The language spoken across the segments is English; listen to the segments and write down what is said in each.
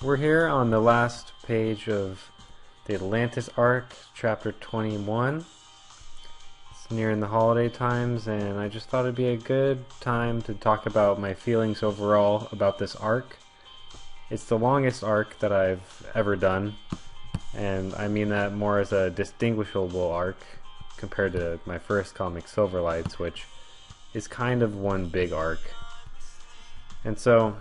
We're here on the last page of the Atlantis Arc, chapter 21. It's nearing the holiday times, and I just thought it'd be a good time to talk about my feelings overall about this arc. It's the longest arc that I've ever done, and I mean that more as a distinguishable arc compared to my first comic, Silverlights, which is kind of one big arc. And so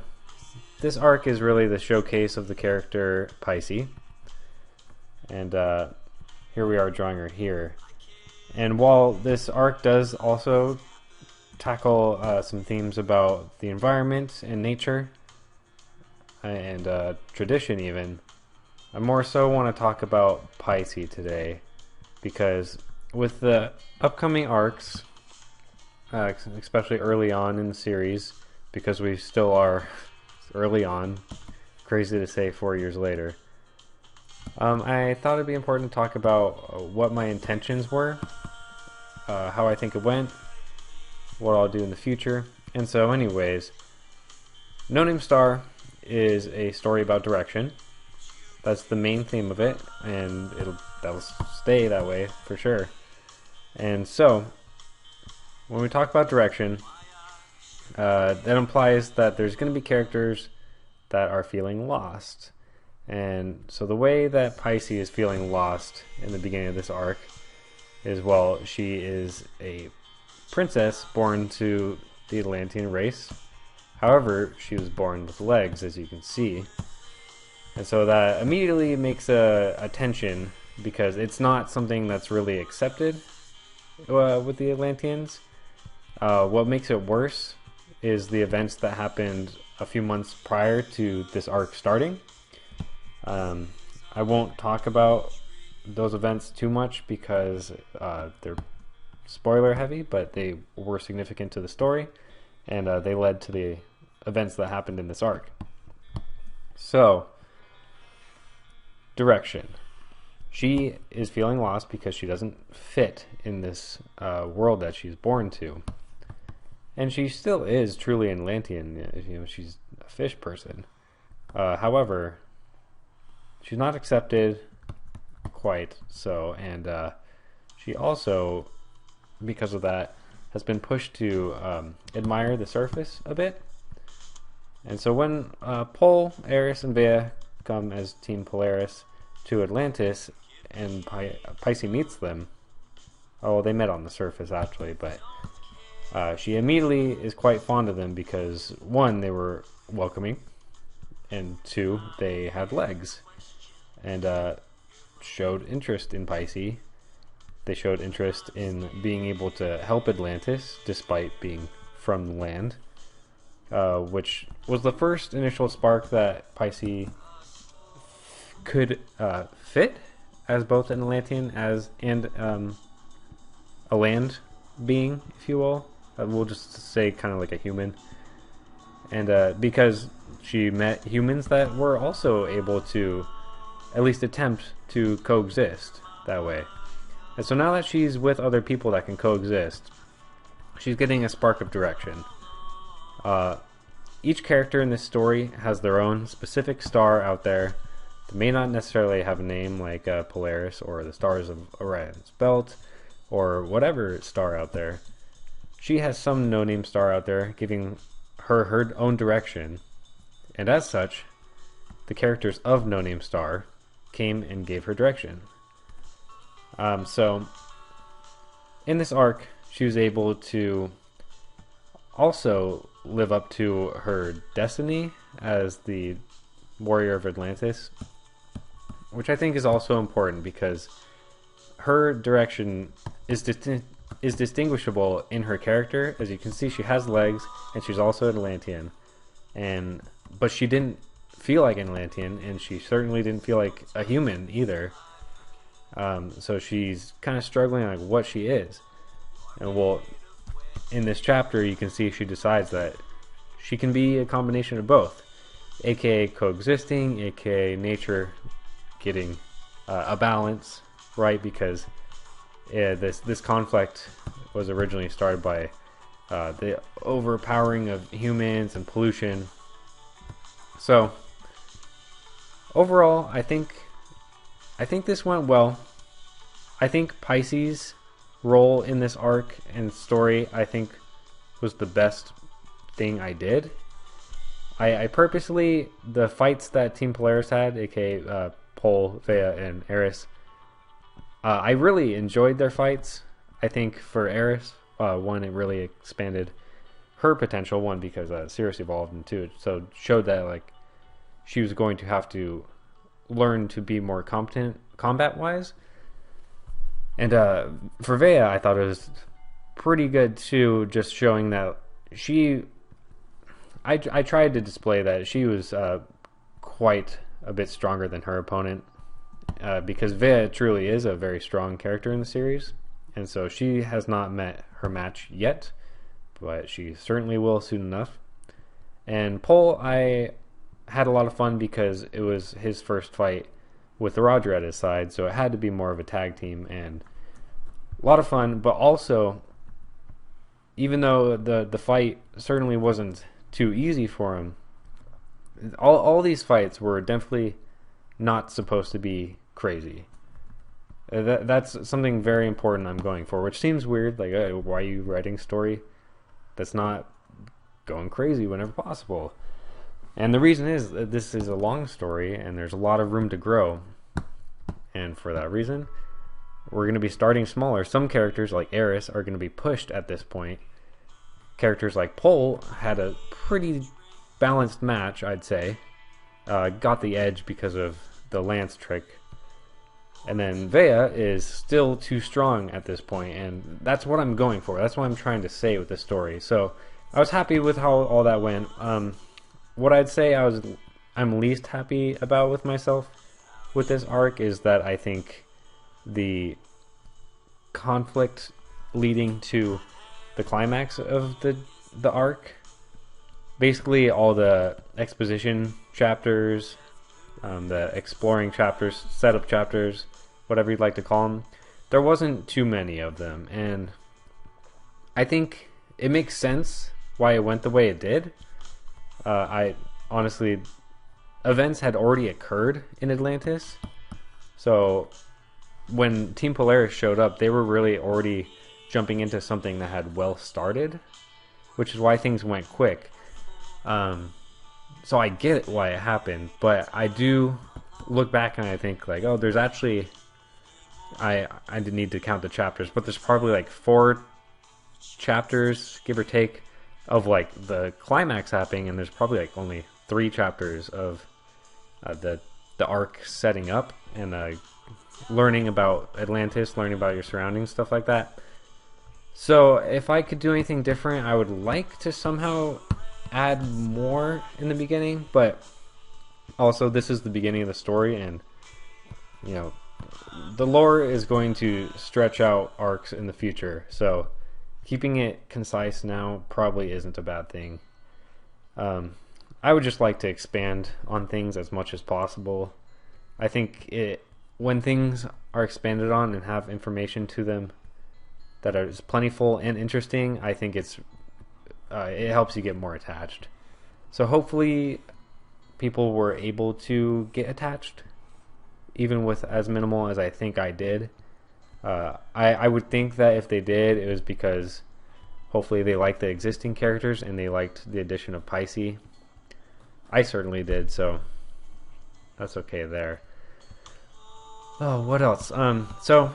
this arc is really the showcase of the character Pisces, and here we are drawing her here. And while this arc does also tackle some themes about the environment and nature and tradition even, I more so want to talk about Pisces today, because with the upcoming arcs, especially early on in the series, because we still are early on, crazy to say 4 years later, I thought it'd be important to talk about what my intentions were, how I think it went, what I'll do in the future. And so anyways, No Name Star is a story about direction. That's the main theme of it, and that'll stay that way for sure. And so when we talk about direction, that implies that there's going to be characters that are feeling lost. And so the way that Pisces is feeling lost in the beginning of this arc is, well, she is a princess born to the Atlantean race. However, she was born with legs, as you can see. And so that immediately makes a tension, because it's not something that's really accepted with the Atlanteans. What makes it worse is the events that happened a few months prior to this arc starting. I won't talk about those events too much because they're spoiler heavy, but they were significant to the story, and they led to the events that happened in this arc. So, direction. She is feeling lost because she doesn't fit in this world that she's born to. And she still is truly an Atlantean. You know, she's a fish person. However, she's not accepted quite so, and she also, because of that, has been pushed to admire the surface a bit. And so when Pol, Eris, and Vea come as Team Polaris to Atlantis, and Pisces meets them, oh, they met on the surface actually, but she immediately is quite fond of them because, one, they were welcoming, and two, they had legs, and showed interest in Pisces. They showed interest in being able to help Atlantis despite being from the land, which was the first initial spark that Pisces could fit as both an Atlantean and a land being, if you will. We'll just say kind of like a human. And because she met humans that were also able to at least attempt to coexist that way. And so now that she's with other people that can coexist, she's getting a spark of direction. Each character in this story has their own specific star out there. They may not necessarily have a name like Polaris or the stars of Orion's Belt or whatever star out there. She has some no-name star out there giving her her own direction, and as such, the characters of No Name Star came and gave her direction. So in this arc, she was able to also live up to her destiny as the warrior of Atlantis, which I think is also important because her direction is distinguishable in her character. As you can see, she has legs, and she's also an Atlantean, but she didn't feel like an Atlantean, and she certainly didn't feel like a human either. So she's kind of struggling like what she is. And well, in this chapter, you can see she decides that she can be a combination of both, aka coexisting, aka nature getting a balance, right? Because this conflict was originally started by the overpowering of humans and pollution. So overall, I think this went well. I think Pisces' role in this arc and story, I think, was the best thing I did. I purposely, the fights that Team Polaris had, aka Pol, Vea, and Eris, I really enjoyed their fights. I think for Eris, one, it really expanded her potential. One, because Cirrus evolved, and two, it so showed that like she was going to have to learn to be more competent combat-wise. And for Vea, I thought it was pretty good too, just showing that she... I tried to display that she was quite a bit stronger than her opponent, because Vea truly is a very strong character in the series, and so she has not met her match yet, but she certainly will soon enough. And Pol, I had a lot of fun because it was his first fight with Roger at his side, so it had to be more of a tag team, and a lot of fun. But also, even though the fight certainly wasn't too easy for him, all these fights were definitely not supposed to be crazy. That's something very important I'm going for, which seems weird, like, why are you writing story that's not going crazy whenever possible? And the reason is that this is a long story and there's a lot of room to grow, and for that reason we're going to be starting smaller. Some characters like Eris are going to be pushed at this point. Characters like Pol had a pretty balanced match, I'd say. Got the edge because of the lance trick. And then Vea is still too strong at this point, and that's what I'm going for. That's what I'm trying to say with this story. So I was happy with how all that went. What I'd say I'm least happy about with myself with this arc is that I think the conflict leading to the climax of the arc, basically all the exposition chapters, the exploring chapters, setup chapters, whatever you'd like to call them, there wasn't too many of them, and I think it makes sense why it went the way it did. I honestly, events had already occurred in Atlantis, so when Team Polaris showed up, they were really already jumping into something that had well started, which is why things went quick. So I get why it happened, but I do look back and I think like, oh, there's actually, I didn't need to count the chapters, but there's probably like 4 chapters, give or take, of like the climax happening, and there's probably like only 3 chapters of the arc setting up and learning about Atlantis, learning about your surroundings, stuff like that. So if I could do anything different, I would like to somehow add more in the beginning, but also this is the beginning of the story, and you know, the lore is going to stretch out arcs in the future, so keeping it concise now probably isn't a bad thing. I would just like to expand on things as much as possible. I think when things are expanded on and have information to them that is plentiful and interesting, I think it helps you get more attached. So hopefully people were able to get attached, even with as minimal as I think I did. I would think that if they did, it was because hopefully they liked the existing characters and they liked the addition of Pisces. I certainly did, so that's okay there. Oh, what else? So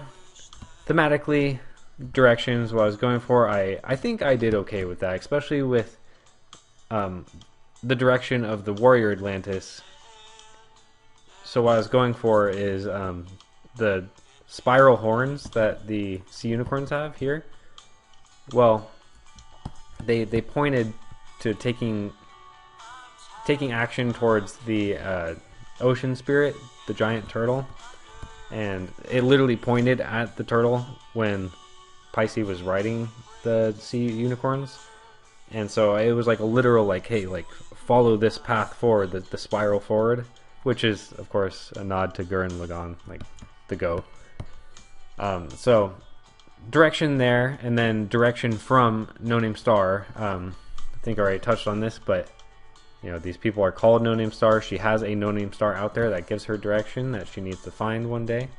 thematically, directions, what I was going for, I think I did okay with that, especially with the direction of the Warrior Atlantis. So what I was going for is the spiral horns that the sea unicorns have here. Well, they pointed to taking action towards the ocean spirit, the giant turtle, and it literally pointed at the turtle when Pisces was riding the sea unicorns, and so it was like a literal like, hey, like follow this path forward, the spiral forward, which is of course a nod to Gurren Lagann, like the Go. So direction there, and then direction from No Name Star. I think I already touched on this, but you know, these people are called no-name stars. She has a no-name star out there that gives her direction that she needs to find one day.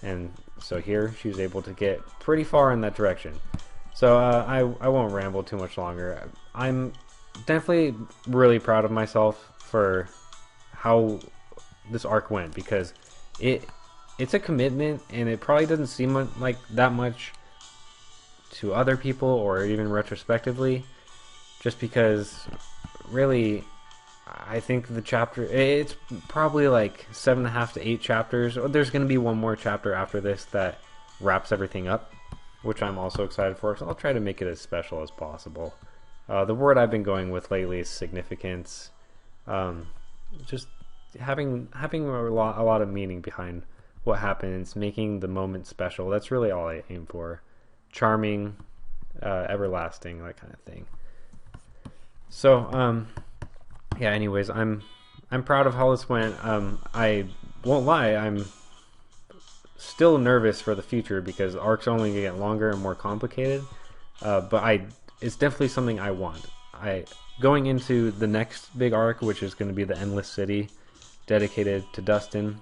And so here she was able to get pretty far in that direction. So I won't ramble too much longer. I'm definitely really proud of myself for how this arc went, because it's a commitment, and it probably doesn't seem like that much to other people or even retrospectively, just because really I think the chapter, it's probably like 7.5 to 8 chapters. There's going to be one more chapter after this that wraps everything up, which I'm also excited for, so I'll try to make it as special as possible. The word I've been going with lately is significance. Just having a lot of meaning behind what happens, making the moment special. That's really all I aim for. Charming, everlasting, that kind of thing. So, yeah, anyways, I'm proud of how this went. I won't lie, I'm still nervous for the future because arcs are only going to get longer and more complicated. But it's definitely something I want. Going into the next big arc, which is going to be the Endless City, dedicated to Dustin.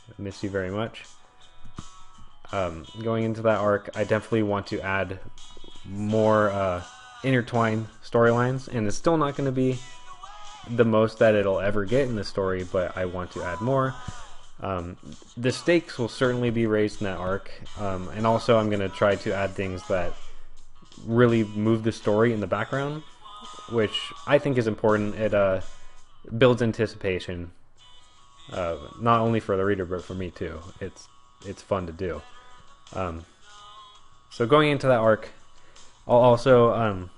I miss you very much. Going into that arc, I definitely want to add more intertwined storylines, and it's still not going to be the most that it'll ever get in the story, but I want to add more. The stakes will certainly be raised in that arc, and also I'm going to try to add things that really move the story in the background, which I think is important. It builds anticipation, not only for the reader but for me too. It's fun to do. So going into that arc, I'll also I'm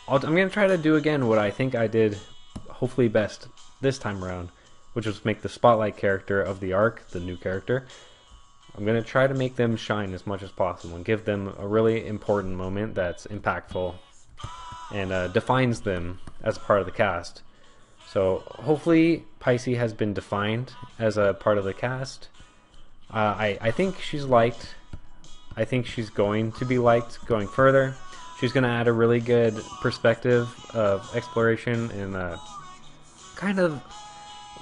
going to try to do again what I think I did hopefully best this time around, which was make the spotlight character of the arc, the new character. I'm going to try to make them shine as much as possible and give them a really important moment that's impactful and defines them as part of the cast. So hopefully Pisces has been defined as a part of the cast. I think she's liked. I think she's going to be liked going further. She's going to add a really good perspective of exploration and kind of...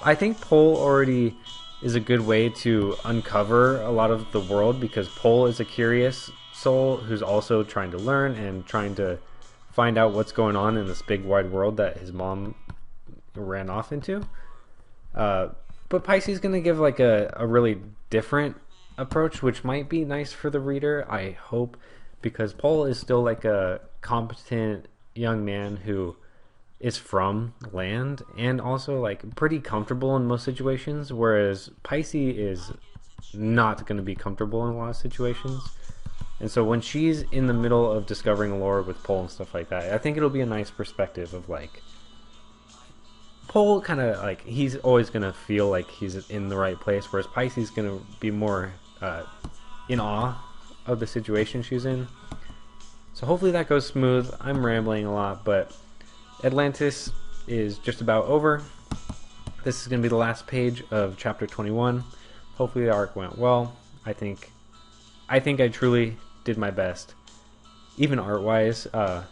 I think Pole already is a good way to uncover a lot of the world, because Pole is a curious soul who's also trying to learn and trying to find out what's going on in this big wide world that his mom ran off into. But Pisces is going to give like a really different approach, which might be nice for the reader, I hope, because Pole is still like a competent young man who is from land and also like pretty comfortable in most situations, whereas Pisces is not going to be comfortable in a lot of situations. And so when she's in the middle of discovering lore with Pole and stuff like that, I think it'll be a nice perspective of like Pole kind of like he's always going to feel like he's in the right place, whereas Pisces is going to be more in awe of the situation she's in. So hopefully that goes smooth. I'm rambling a lot, but Atlantis is just about over. This is going to be the last page of chapter 21. Hopefully the arc went well. I think I truly did my best, even art-wise. I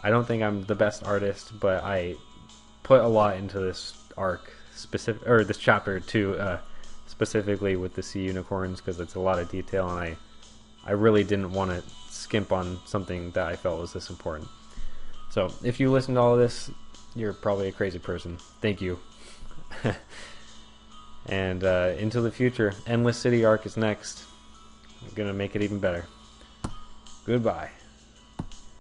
don't think I'm the best artist, but I put a lot into this arc this chapter too, specifically with the sea unicorns, because it's a lot of detail, and I really didn't want to skimp on something that I felt was this important. So if you listen to all of this, you're probably a crazy person. Thank you. And into the future, Endless City arc is next. I'm gonna make it even better. Goodbye.